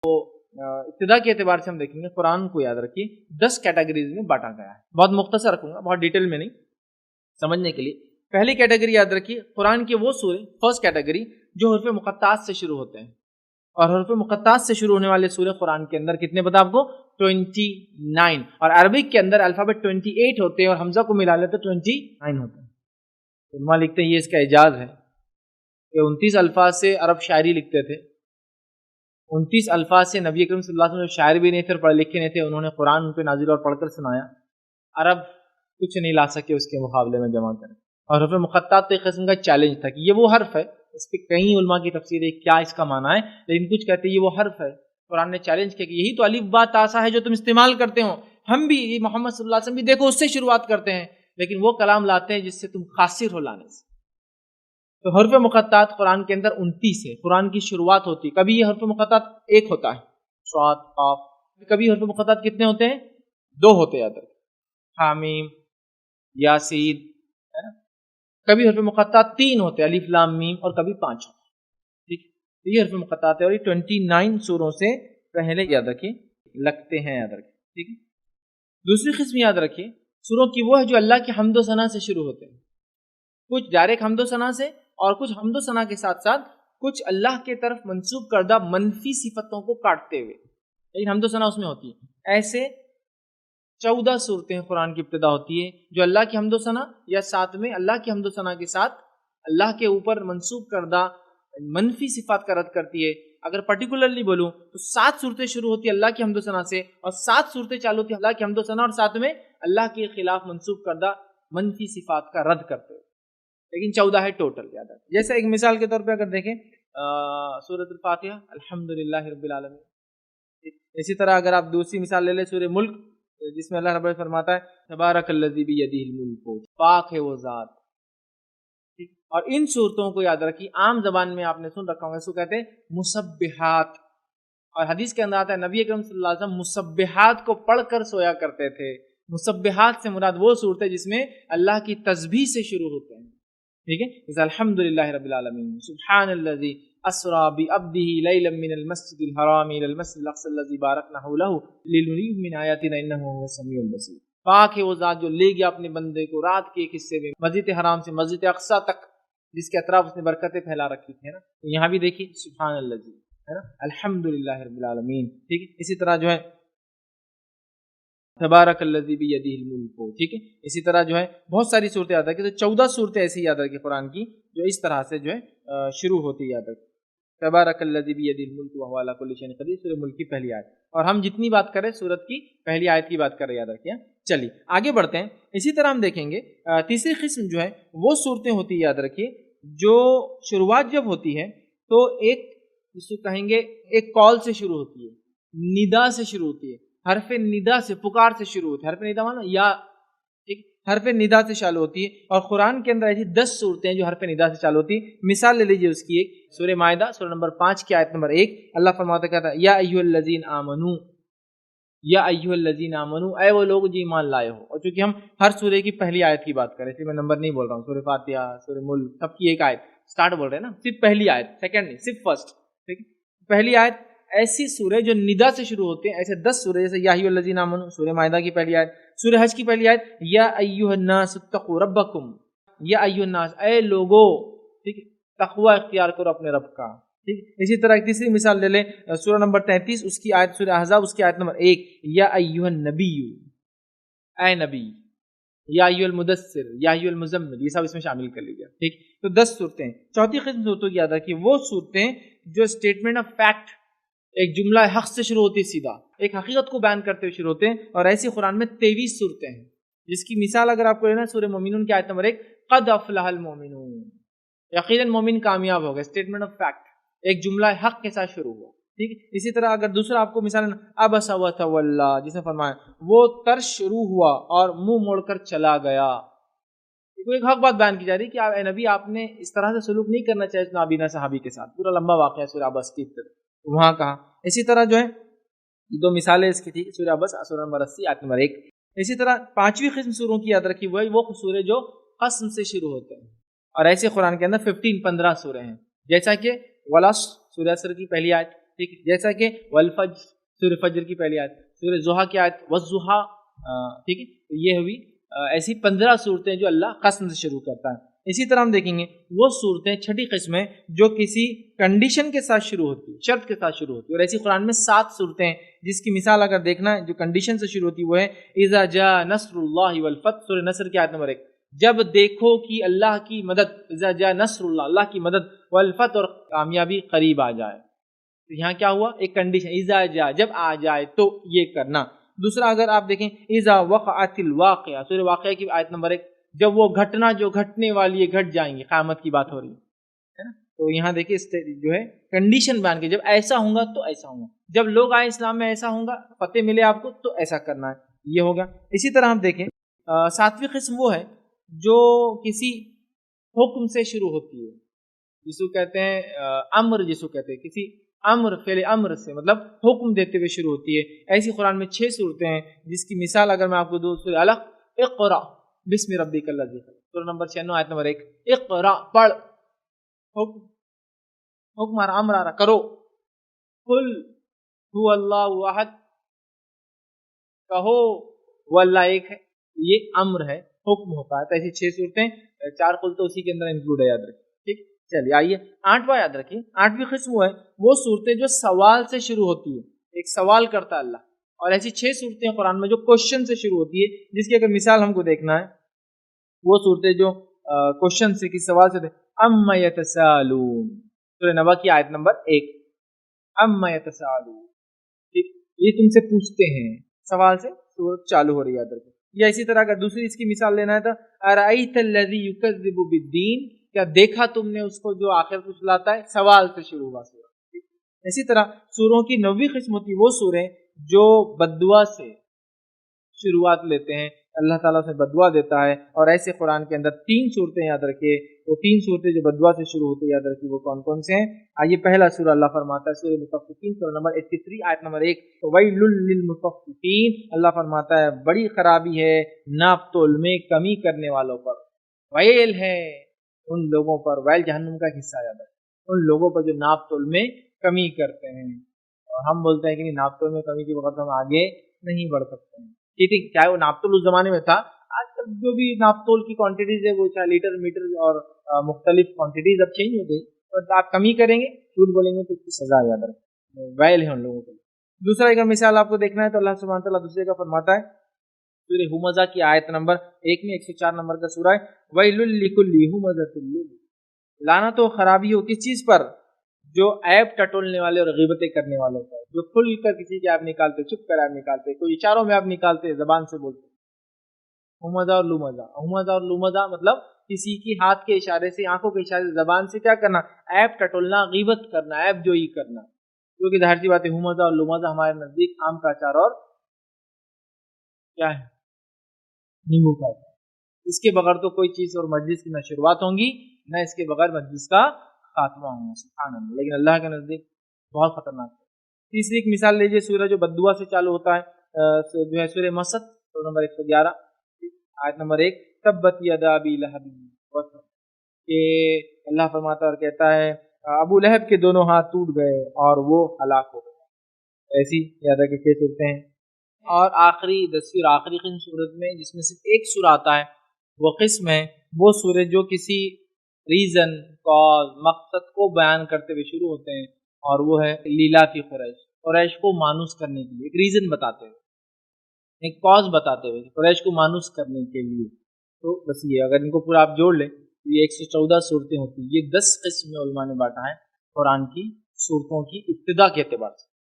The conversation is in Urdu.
ابتدا کے اعتبار سے ہم دیکھیں گے قرآن کو یاد رکھیے 10 کیٹیگریز میں بانٹا گیا ہے. بہت مختصر رکھوں گا, بہت ڈیٹیل میں نہیں, سمجھنے کے لیے. پہلی کیٹیگری یاد رکھیے, قرآن کے وہ سورے, فرسٹ کیٹیگری جو حروف مقطعات سے شروع ہوتے ہیں. اور حروف مقطعات سے شروع ہونے والے سورے قرآن کے اندر کتنے پتا آپ کو؟ 29. اور عربک کے اندر الفابet 28 ہوتے ہیں اور حمزہ کو ملا لے تو 29 ہوتے ہیں. علماء لکھتے ہیں یہ اس کا اعجاز ہے کہ 29 الفاظ سے عرب شاعری لکھتے تھے. 29 الفاظ سے نبی اکرم صلی اللہ علیہ وسلم شاعر بھی نہیں تھے اور پڑھے لکھے نہیں تھے, انہوں نے قرآن ان پہ نازل اور پڑھ کر سنایا. عرب کچھ نہیں لا سکے اس کے مقابلے میں جمع کریں. اور حروف مقطعات تو ایک قسم کا چیلنج تھا کہ یہ وہ حرف ہے, اس پہ کئی علماء کی تفسیر ہے کیا اس کا معنی ہے, لیکن کچھ کہتے ہیں یہ وہ حرف ہے. قرآن نے چیلنج کیا کہ یہی تو الف با تا سا ہے جو تم استعمال کرتے ہو, ہم بھی محمد صلی اللہ علیہ وسلم بھی دیکھو اس سے شروعات کرتے ہیں, لیکن وہ کلام لاتے ہیں جس سے تم خاسر ہو لانے سے. تو حروف مقطعات قرآن کے اندر 29 ہے. قرآن کی شروعات ہوتی ہے, کبھی یہ حروف مقطعات ایک ہوتا ہے صاد قاف, کبھی حروف مقطعات کتنے ہوتے ہیں؟ 2 ہوتے ہیں. یاد رکھیں حامیم یاسین, ہے نا. کبھی حروف مقطعات 3 ہوتے ہیں الف لام میم, اور کبھی 5 ہوتے ہیں. ٹھیک, یہ حروف مقطعات ہے اور یہ 29 سوروں سے پہلے یاد رکھیں لگتے ہیں. یاد رکھیں ٹھیک ہے. دوسری قسم یاد رکھیں سوروں کی وہ ہے جو اللہ کی حمد و ثنا سے شروع ہوتے ہیں. کچھ ڈائریکٹ حمد و ثنا سے, اور کچھ حمد و ثنا کے ساتھ ساتھ کچھ اللہ کے طرف منسوب کردہ منفی صفتوں کو کاٹتے ہوئے, لیکن حمد و ثنا اس میں ہوتی ہے. ایسے 14 صورتیں قرآن کی ابتدا ہوتی ہے جو اللہ کی حمد و ثنا یا ساتھ میں اللہ کی حمد و ثنا کے ساتھ اللہ کے اوپر منسوب کردہ منفی صفات کا رد کرتی ہے. اگر پرٹیکولرلی بولوں تو 7 صورتیں شروع ہوتی ہے اللہ کی حمد و ثنا سے, اور 7 صورتیں چالو ہوتی ہے اللہ کی حمد و ثنا اور ساتھ میں اللہ کے خلاف منسوب کردہ منفی صفات کا رد کرتے ہوئے, لیکن 14 ہے ٹوٹل. یاد ہے جیسے ایک مثال کے طور پہ اگر دیکھیں سورۃ الفاتحہ الحمدللہ رب العالمین. اسی طرح اگر آپ دوسری مثال لے لیں سورہ ملک, جس میں اللہ رب العزت فرماتا ہے تبارک الذی بیدہ الملک, پاک ہے وہ ذات. اور ان صورتوں کو یاد رکھیے عام زبان میں آپ نے سن رکھا ہوگا, اس کو کہتے ہیں مسبحات. اور حدیث کے اندر آتا ہے نبی اکرم صلی اللہ علیہ وسلم مسبحات کو پڑھ کر سویا کرتے تھے. مسبحات سے مراد وہ صورت ہے جس میں اللہ کی تسبیح سے شروع ہوتے ہیں. ٹھیک ہے, جیسے الحمدللہ رب العالمین, سبحان الذی اسری بعبدہ لیلا من المسجد الحرام الی المسجد الاقصی الذی بارکنا حولہ لنریہ من آیاتنا انہ هو السمیع البصیر. پاک ہے وہ ذات جو لے گیا اپنے بندے کو رات کے ایک حصے میں مسجد حرام سے مسجد اقصی تک, جس کے اطراف اس نے برکتیں پھیلا رکھی تھی, ہے نا. یہاں بھی دیکھیے سبحان الذی, ہے نا, الحمدللہ رب العالمین. ٹھیک ہے, اسی طرح جو ہے تبارک الذی بیدہ الملک. ٹھیک ہے, اسی طرح جو ہے بہت ساری صورتیں یاد رکھیں. تو 14 صورتیں ایسی یاد رکھیں قرآن کی جو اس طرح سے جو ہے شروع ہوتی ہے. یاد رکھیں تبارک الذی بیدہ الملک وہو علی کل شیء قدیر, سورہ ملک کی پہلی آیت. اور ہم جتنی بات کریں سورت کی پہلی آیت کی بات کر رہے, یاد رکھیں. چلیے آگے بڑھتے ہیں. اسی طرح ہم دیکھیں گے تیسری قسم جو ہے وہ صورتیں ہوتی ہے, یاد رکھیے, جو شروعات جب ہوتی ہے تو ایک جس کو کہیں گے ایک کال سے شروع ہوتی ہے, ندا سے شروع ہوتی ہے, حرف ندا سے, پکار سے شروع ہوتی ہے. حرف ندا مانا یا, ٹھیک, حرف ندا سے چالو ہوتی ہے. اور قرآن کے اندر ایسی 10 صورتیں ہیں جو حرف ندا سے چالو ہوتی ہے. مثال لے لیجیے اس کی ایک, سورہ مائدہ سورہ نمبر 5 کی آیت نمبر 1, اللہ فرماتا کہتا ہے یا ایھا الذین آمنو, یا ایھا الذین آمنو, اے وہ لوگ جو ایمان لائے ہو. اور چونکہ ہم ہر سورے کی پہلی آیت کی بات کریں, اس لیے میں نمبر نہیں بول رہا ہوں. سورہ فاتحہ, سورہ ملک, سب کی ایک آیت سٹارٹ بول رہے ہیں نا, صرف پہلی آیت, سیکنڈ نہیں, صرف فرسٹ. ٹھیک, پہلی آیت. ایسی سورہ جو ندا سے شروع ہوتے ہیں, ایسے 10 سورہ, جیسے یا ایھا الذین آمنو سورہ مائدہ کی پہلی آیت, سورہ حج کی پہلی آیت یا ایھا الناس اتقوا ربکم, یا ایھا الناس, اے لوگو, ٹھیک, تقوی اختیار کرو اپنے رب کا. ٹھیک, اسی طرح ایک تیسری مثال لے لیں سورہ نمبر 33 اس کی آیت, سورہ احزاب اس کی آیت نمبر 1, یا ایھا النبی, اے نبی, یا ایھا المدثر, یا ایھا المزمل, یہ سب اس میں شامل کر لیجیے. ٹھیک, تو 10 صورتیں. چوتھی قسم صورتوں کی یاد رکھیے وہ صورتیں جو اسٹیٹمنٹ آف فیکٹ, ایک جملہ حق سے شروع ہوتی ہے, سیدھا ایک حقیقت کو بیان کرتے ہوئے شروع ہوتے ہیں. اور ایسی قرآن میں 23 صورتیں ہیں, جس کی مثال اگر آپ کو لینا سورہ مومنون کی آیت نمبر 1, قد افلح المومنون, یقیناً مومن کامیاب ہو گئے. اسٹیٹمنٹ آف فیکٹ, ایک جملہ حق کے ساتھ شروع ہوا. ٹھیک, اسی طرح اگر دوسرا آپ کو مثال عبس وتولی, جس نے فرمایا وہ ترش شروع ہوا اور منہ موڑ کر چلا گیا. ایک حق بات بیان کی جا رہی کہ اے نبی آپ نے اس طرح سے سلوک نہیں کرنا چاہیے نابینا صحابی کے ساتھ. پورا لمبا واقعہ سورہ عبس کی وہاں کہا. اسی طرح جو ہے 2 مثالیں اس کی تھی, سورہ عبس سورہ نمبر 80 آیت نمبر 1. اسی طرح 5ویں قسم سوروں کی یاد رکھی وہ سورے جو قسم سے شروع ہوتے ہیں. اور ایسے قرآن کے اندر 15 سورے ہیں, جیسا کہ والعصر سورہ عصر کی پہلی آیت, ٹھیک ہے، جیسا کہ والفجر سورہ فجر کی پہلی آیت، سورہ ضحیٰ کی آیت والضحیٰ، ٹھیک ہے، تو یہ ہوئی ایسی 15 صورتیں جو اللہ قسم سے شروع کرتا ہے۔ اسی طرح ہم دیکھیں گے وہ صورتیں چھٹی قسم ہیں جو کسی کنڈیشن کے ساتھ شروع ہوتی ہے، شرط کے ساتھ شروع ہوتی ہے، اور ایسی قرآن میں 7 صورتیں ہیں جس کی مثال اگر دیکھنا ہے جو کنڈیشن سے شروع ہوتی ہے وہ ہے اذا جاء نصر اللہ والفتح، سورہ نصر کی آیت نمبر 1، جب دیکھو کہ اللہ کی مدد، اذا جاء نصر اللہ کی مدد، والفتح اور کامیابی قریب آ جائے، تو یہاں کیا ہوا، ایک کنڈیشن اذا جاء جب آ جائے تو یہ کرنا۔ دوسرا اگر آپ دیکھیں اذا وقعت الواقعہ، سورہ واقعہ کی آیت نمبر 1، جب وہ گھٹنا جو گھٹنے والی ہے گھٹ جائیں گی، قیامت کی بات ہو رہی ہے نا، تو یہاں دیکھیں جو ہے کنڈیشن بیان کی، جب ایسا ہوگا تو ایسا ہوگا، جب لوگ آئے اسلام میں ایسا ہوگا، فتح ملے آپ کو تو ایسا کرنا ہے، یہ ہوگا۔ اسی طرح ہم دیکھیں 7ویں قسم وہ ہے جو کسی حکم سے شروع ہوتی ہے، جس کو کہتے ہیں امر، جس کو کہتے ہیں کسی امر، فعل امر سے مطلب حکم دیتے ہوئے شروع ہوتی ہے۔ ایسی قرآن میں 6 صورتیں ہیں جس کی مثال اگر میں آپ کو دوں، سورہ الق، اقرا بسم ربک الذی خلق، سورہ نمبر 96 آیت نمبر 1، اقرا پڑھ، حکم آ رہا، امر آ رہا، کرو، قل هو اللہ احد، کہو وہ اللہ ایک ہے، یہ امر ہے، حکم ہوتا ہے۔ تو ایسی 6 صورتیں، 4 قل تو اسی کے اندر انکلوڈ ہے، یاد رکھیں، ٹھیک۔ چلیے آئیے 8واں یاد رکھیں، 8ویں قسم وہ ہے وہ صورتیں جو سوال سے شروع ہوتی ہے، ایک سوال کرتا ہے اللہ، اور ایسی 6 صورتیں قرآن میں جو کوشچن سے شروع ہوتی ہے، جس کی اگر مثال ہم کو دیکھنا ہے، وہ صورتیں جو کوشچن سے، کسی سوال سے تھے، اما یتسالون، سورہ نبا کی آیت نمبر 1، اما یتسالون، ٹھیک، یہ تم سے پوچھتے ہیں، سوال سے سورت چالو ہو رہی ہے، یاد رکھیں۔ یا اسی طرح اگر دوسری اس کی مثال لینا ہے تو ارأیت الذی یکذب بالدین، کیا دیکھا تم نے اس کو جو آخر کو سلاتا ہے، سوال سے شروع ہوا سورہ۔ اسی طرح سوروں کی 9ویں قسم ہوتی وہ سوریں جو بددعا سے شروعات لیتے ہیں، اللہ تعالیٰ سے بددعا دیتا ہے، اور ایسے قرآن کے اندر 3 صورتیں یاد رکھیے، وہ 3 صورتیں جو بددعا سے شروع ہوتی ہے، یاد رکھیے وہ کون کون سے ہیں۔ آئیے پہلا سورہ اللہ فرماتا ہے سورہ مطففین، سورہ نمبر 83 آیت نمبر 1، ویل للمطففین، اللہ فرماتا ہے بڑی خرابی ہے ناپ تول میں کمی کرنے والوں پر، ویل ہے ان لوگوں پر، ویل جہنم کا حصہ، یاد رکھیں، ان لوگوں پر جو ناپ تول میں کمی کرتے ہیں، اور ہم بولتے ہیں کہ نہیں، ناپ تول میں کمی کے وقت ہم آگے نہیں بڑھ سکتے ہیں، ٹھیک ہے، چاہے وہ ناپ تول اس زمانے میں تھا، آج کل جو بھی ناپ تول کی کوانٹیٹیز ہے وہ چاہے لیٹر، میٹر اور مختلف کوانٹیٹیز اب چینج ہو گئی، اور آپ کمی کریں گے، جھوٹ بولیں گے تو اس کی سزا یاد رکھیں، ویل ہے ان لوگوں کے لیے۔ دوسرا ایک مثال آپ کو دیکھنا ہے تو اللہ سبحانہ تعالیٰ دوسرے کا فرماتا ہے سورہ ہمزہ کی آیت نمبر 1 میں، 104 نمبر کا سورہ ہے، ویل لکل ہمزۃ لمزہ، لعنت و خرابی ہو کس چیز پر، جو عیب ٹٹولنے والے اور غیبتیں کرنے والوں پر، جو کھل کر کسی کے عیب نکالتے، چھپ کر عیب نکالتے، کوئی اشاروں میں عیب نکالتے، زبان سے بولتے، ہمزہ اور لمزہ، ہمزہ اور لمزہ مطلب کسی کی ہاتھ کے اشارے سے، آنکھوں کے اشارے سے، زبان سے کیا کرنا، عیب ٹٹولنا، غیبت کرنا، عیب جوئی کرنا، جو کہ ظاہر سی بات ہے ہمزہ اور لمزہ ہمارے نزدیک آم کا اچار اور کیا ہے، نیمبو کا اچار، اس کے بغیر تو کوئی چیز اور مجلس کی نہ شروعات ہوں گی، نہ اس کے بغیر مجلس کا خاتمہ ہوگا، سبحان اللہ، لیکن اللہ کے نزدیک بہت خطرناک ہے۔ تیسری ایک مثال لیجیے، سورہ جو بددعا سے چالو ہوتا ہے جو ہے سورہ مسد، سورہ نمبر 111 آیت نمبر 1، تبت یدا ابی لہب وتب، کہ اللہ فرماتا اور کہتا ہے ابو لہب کے دونوں ہاتھ ٹوٹ گئے اور وہ ہلاک ہو گئے، ایسی یاد رکھ کے سورتیں ہیں۔ اور آخری 10ویں اور آخری قسم صورت میں جس میں صرف ایک سورہ آتا ہے، وہ قسم ہے وہ سورہ جو کسی ریزن، کاز، مقصد کو بیان کرتے ہوئے شروع ہوتے ہیں، اور وہ ہے لیلا فی قریش، قریش کو مانوس کرنے کے لیے، ایک ریزن بتاتے ہوئے، ایک کاز بتاتے ہوئے، قریش کو مانوس کرنے کے لیے۔ تو بس یہ اگر ان کو پورا آپ جوڑ لیں تو یہ 114 صورتیں ہوتی ہیں۔ یہ 10 قسم میں علماء نے بانٹا ہے قرآن کی صورتوں کی ابتدا کے اعتبار سے۔